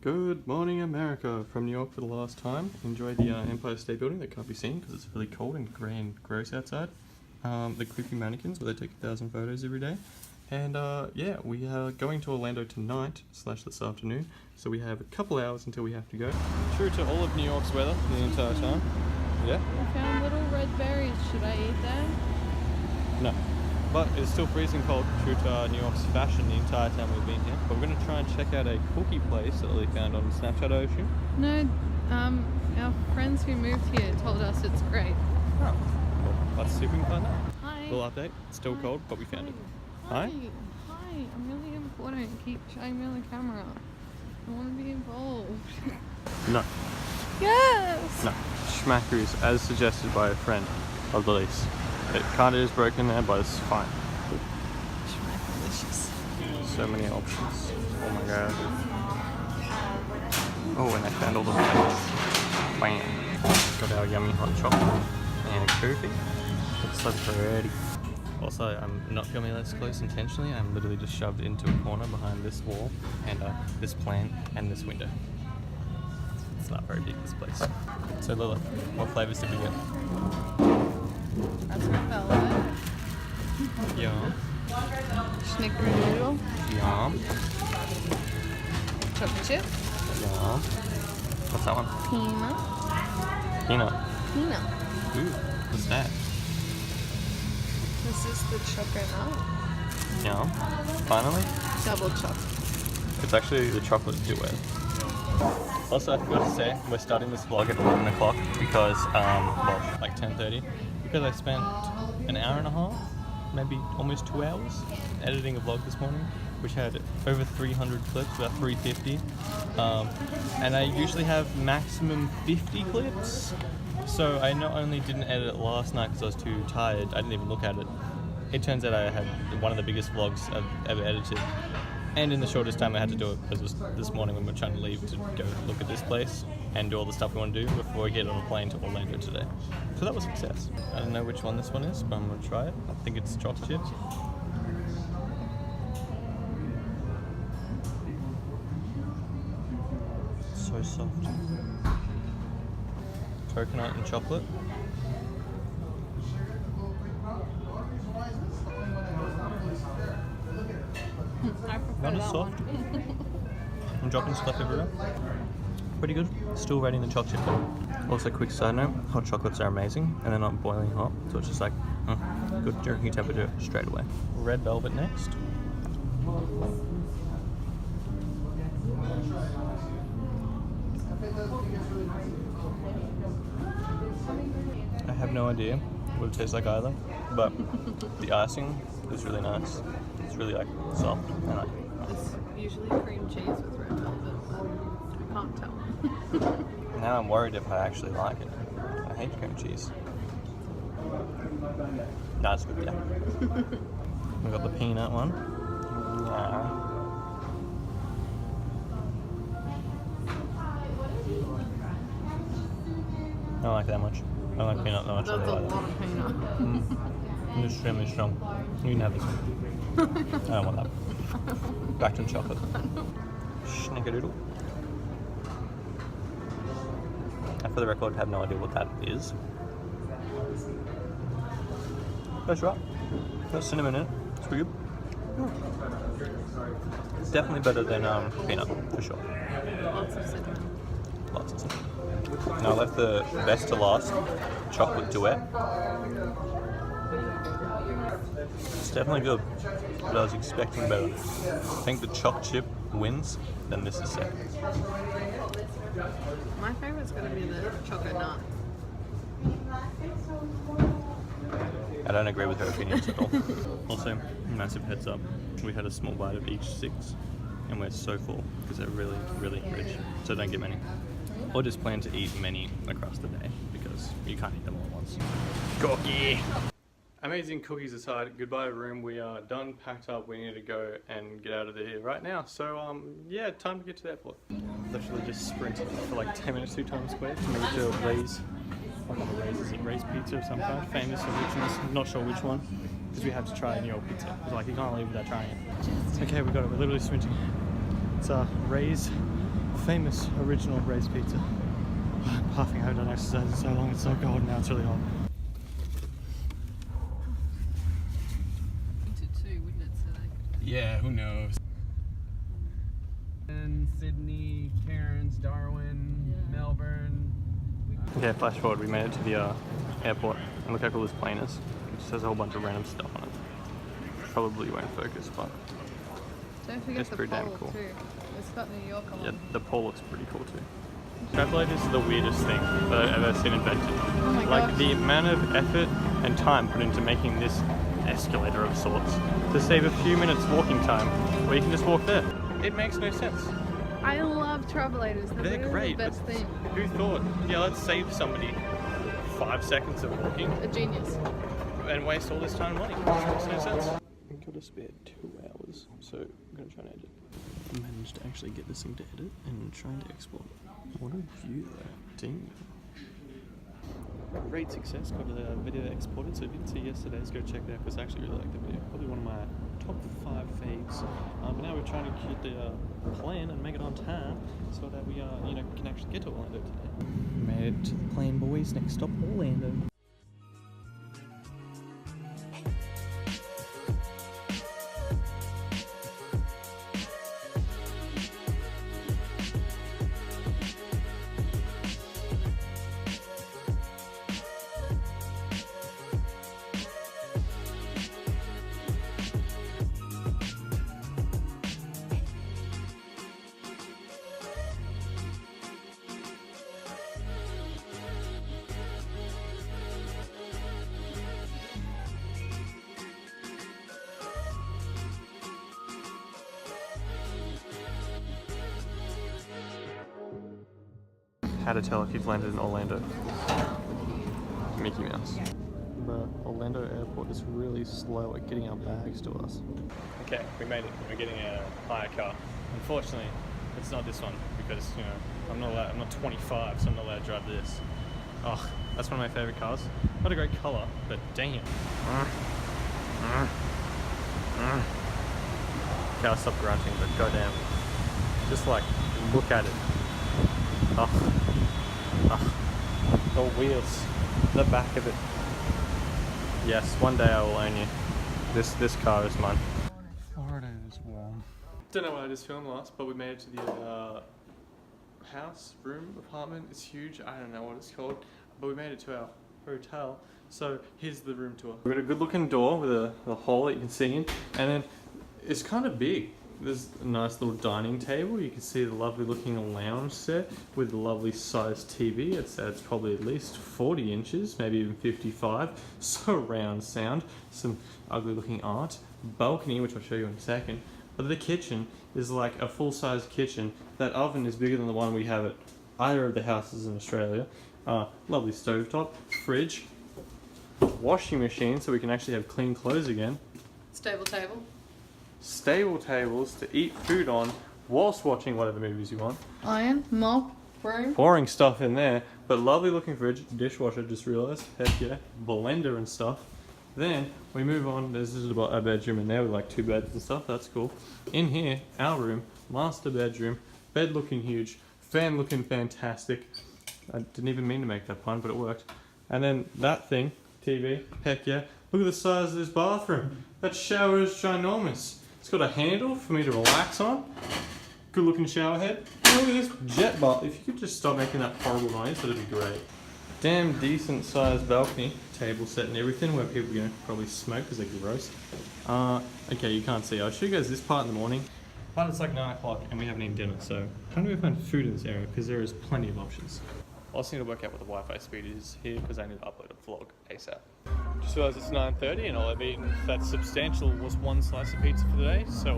Good morning, America, from New York for the last time. Enjoy the Empire State Building that can't be seen because it's really cold and grey and gross outside. The creepy mannequins where they take 1,000 photos every day. And yeah, we are going to Orlando tonight / this afternoon, so we have a couple hours until we have to go. True to all of New York's weather the entire time. Yeah? I found little red berries. Should I eat them? No. But it's still freezing cold, true to New York's fashion the entire time we've been here. But we're going to try and check out a cookie place that we found on Snapchat, I assume. No, our friends who moved here told us it's great. Oh, well, let's see if we can find out. Hi. Little update, it's still cold, but we found it. Hi. Hi, I'm really important. Keep showing me on the camera. I want to be involved. No. Yes! No. Schmackaroos, as suggested by a friend of the lease. It kind of is broken there, but it's fine. Schmackalicious. So many options. Oh my god. Oh, and I found all the flavors. Bam. Got our yummy hot chocolate and a cookie. Looks so pretty. Also, I'm not filming this close intentionally. I'm literally just shoved into a corner behind this wall and this plant and this window. It's not very big, this place. So Lila, what flavors did we get? Raspberry velvet. Yum. Snickerdoodle. Yum. Chocolate chip. Yum. What's that one? Peanut. Peanut. Peanut. Ooh, what's that? This is the chocolate nut. Yum. Finally? Double chocolate. It's actually the chocolate duet. Also, I forgot to say, we're starting this vlog at 11 o'clock because, well, like 10:30, because I spent an hour and a half, maybe almost 2 hours, editing a vlog this morning, which had over 300 clips, about 350, and I usually have maximum 50 clips, so I not only didn't edit it last night because I was too tired, I didn't even look at it. It turns out I had one of the biggest vlogs I've ever edited. And in the shortest time I had to do it, because it was this morning when we were trying to leave to go look at this place and do all the stuff we want to do before we get on a plane to Orlando today. So that was a success. I don't know which one this one is, but I'm going to try it. I think it's chocolate chips. So soft. Coconut and chocolate. Not as soft. I'm dropping stuff everywhere. Pretty good. Still rating the chocolate chip though. Also, quick side note, hot chocolates are amazing and they're not boiling hot, so it's just like good drinking temperature straight away. Red velvet next. I have no idea what it tastes like either, but the icing is really nice. It's really like soft and like. It's usually cream cheese with red velvet, but I can't tell. Now I'm worried if I actually like it. I hate cream cheese. No, it's good, yeah. We got the peanut one. Yeah. I don't like that much. I don't like peanut that much. That's a lot of peanut. It's extremely strong. You can have this one. I don't want that. Back to the chocolate. Snickerdoodle. And for the record, I have no idea what that is. That's right. Got cinnamon in it. It's pretty good. It's definitely better than peanut, for sure. Lots of cinnamon. Lots of cinnamon. Now I left the best to last, chocolate duet. It's definitely good, but I was expecting better. I think the choc chip wins, then this is second. My favourite's going to be the chocolate nut. I don't agree with her opinions at all. Also, massive heads up, we had a small bite of each 6, and we're so full because they're really, really rich, so don't get many. Or just plan to eat many across the day because you can't eat them all at once. Cookie! Amazing cookies aside, goodbye room. We are done, packed up. We need to go and get out of here right now. So yeah, time to get to the airport. Literally just sprinted for like 10 minutes through Times Square to make to Ray's, what kind of Ray's is it? Ray's Pizza of some kind, famous originals, not sure which one, because we had to try a New York pizza. It's like you can't leave without trying it. Okay, we got it. We're literally sprinting. It's Ray's famous original raised pizza. I'm puffing, I haven't done exercise in so long, it's so cold now, it's really hot. Yeah, who knows? And Sydney, Cairns, Darwin, Melbourne. Okay, flash forward, we made it to the airport, and look how cool this plane is. It just has a whole bunch of random stuff on it. Probably won't focus, but Don't forget it's the pretty damn pole cool. too. It's got New York on. Yeah, the pole looks pretty cool too. Travelators are the weirdest thing that I've ever seen invented. Oh my Like gosh. the amount of effort and time put into making this escalator of sorts to save a few minutes walking time where you can just walk there. It makes no sense. I love travelators. They're great. The best but thing. Who thought, yeah, let's save somebody 5 seconds of walking A genius. and waste all this time and money? It makes no sense. I've got to spare 2 hours, so I'm going to try and edit. I managed to actually get this thing to edit and trying to export. What a view though. Dang. Great success, got the video exported, so if you didn't see yesterday's, go check that because I actually really liked the video. Probably one of my top 5 faves. But now we're trying to get the plan and make it on time so that we can actually get to Orlando today. Made it to the plane, boys. Next stop, Orlando. How to tell if you've landed in Orlando. Mickey Mouse. The Orlando airport is really slow at getting our bags to us. Okay, we made it. We're getting a hire car. Unfortunately, it's not this one because, I'm not 25, so I'm not allowed to drive this. Oh, that's one of my favorite cars. Not a great color, but damn. Okay, I'll stop grunting, but goddamn. Just like, look at it. Oh. The wheels, the back of it. Yes, one day I will own you. This car is mine. Florida is warm. Don't know what I just filmed last, but we made it to the house, room, apartment. It's huge. I don't know what it's called, but we made it to our hotel. So here's the room tour. We've got a good looking door with a hole that you can see in, and then it's kind of big. There's a nice little dining table. You can see the lovely looking lounge set with a lovely sized TV. It's probably at least 40 inches, maybe even 55. Surround sound. Some ugly looking art. Balcony, which I'll show you in a second. But the kitchen is like a full size kitchen. That oven is bigger than the one we have at either of the houses in Australia. Lovely stovetop. Fridge. Washing machine so we can actually have clean clothes again. Stable table. Stable tables to eat food on whilst watching whatever movies you want. Iron, mop, broom. Boring stuff in there, but lovely looking fridge, dishwasher, just realised. Heck yeah, blender and stuff. Then we move on, there's just about a bedroom in there with like 2 beds and stuff, that's cool. In here, our room, master bedroom, bed looking huge, fan looking fantastic. I didn't even mean to make that pun, but it worked. And then that thing, TV, heck yeah. Look at the size of this bathroom. That shower is ginormous. It's got a handle for me to relax on. Good looking shower head. And look at this jet bath. If you could just stop making that horrible noise, that'd be great. Damn decent sized balcony, table set and everything where people probably smoke because they're gross. Okay, you can't see. I'll show you guys this part in the morning. But it's like 9 o'clock and we haven't eaten dinner, so how do we find food in this area? Because there is plenty of options. I also need to work out what the Wi-Fi speed is here because I need to upload a vlog ASAP. Just realised it's 9:30 and all I've eaten that substantial was 1 slice of pizza for the day, so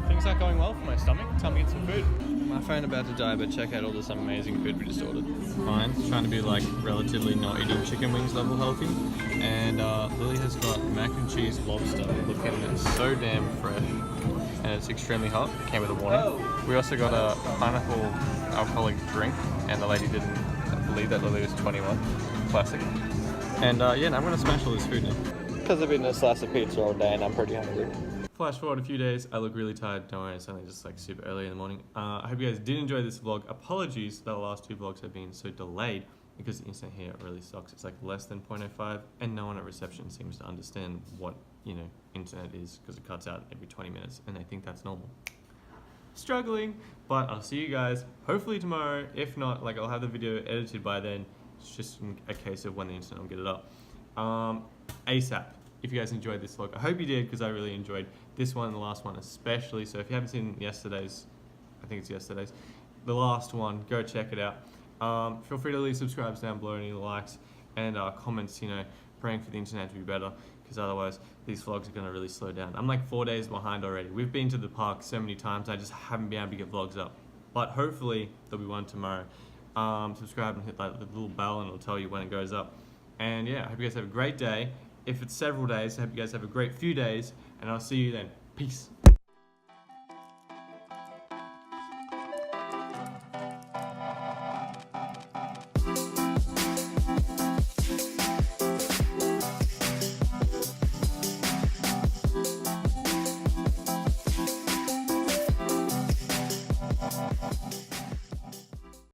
things aren't going well for my stomach. Time to get some food. My phone about to die, but check out all this amazing food we just ordered. Mine's trying to be like relatively not eating chicken wings level healthy, and Lily has got mac and cheese lobster. Look at it, it's so damn fresh, and it's extremely hot. It came with a warning. We also got a pineapple alcoholic drink, and the lady didn't believe that Lily was 21. Classic. And yeah, now I'm gonna smash all this food now. Because I've eaten a slice of pizza all day and I'm pretty hungry. flash forward a few days. I look really tired. Don't worry, it's only just like super early in the morning. I hope you guys did enjoy this vlog. Apologies that the last 2 vlogs have been so delayed because the internet here really sucks. It's like less than 0.05 and no one at reception seems to understand what, you know, internet is because it cuts out every 20 minutes and they think that's normal. Struggling, but I'll see you guys hopefully tomorrow. If not, like I'll have the video edited by then. It's just a case of when the internet will get it up. ASAP. If you guys enjoyed this vlog, I hope you did because I really enjoyed this one and the last one especially. So if you haven't seen yesterday's, I think it's yesterday's, the last one, go check it out. Feel free to leave subscribes down below, any likes and comments, you know, praying for the internet to be better because otherwise these vlogs are going to really slow down. I'm like 4 days behind already. We've been to the park so many times, I just haven't been able to get vlogs up. But hopefully there'll be one tomorrow. Subscribe and hit that little bell and it'll tell you when it goes up. And yeah, I hope you guys have a great day. If it's several days, I hope you guys have a great few days, and I'll see you then. Peace.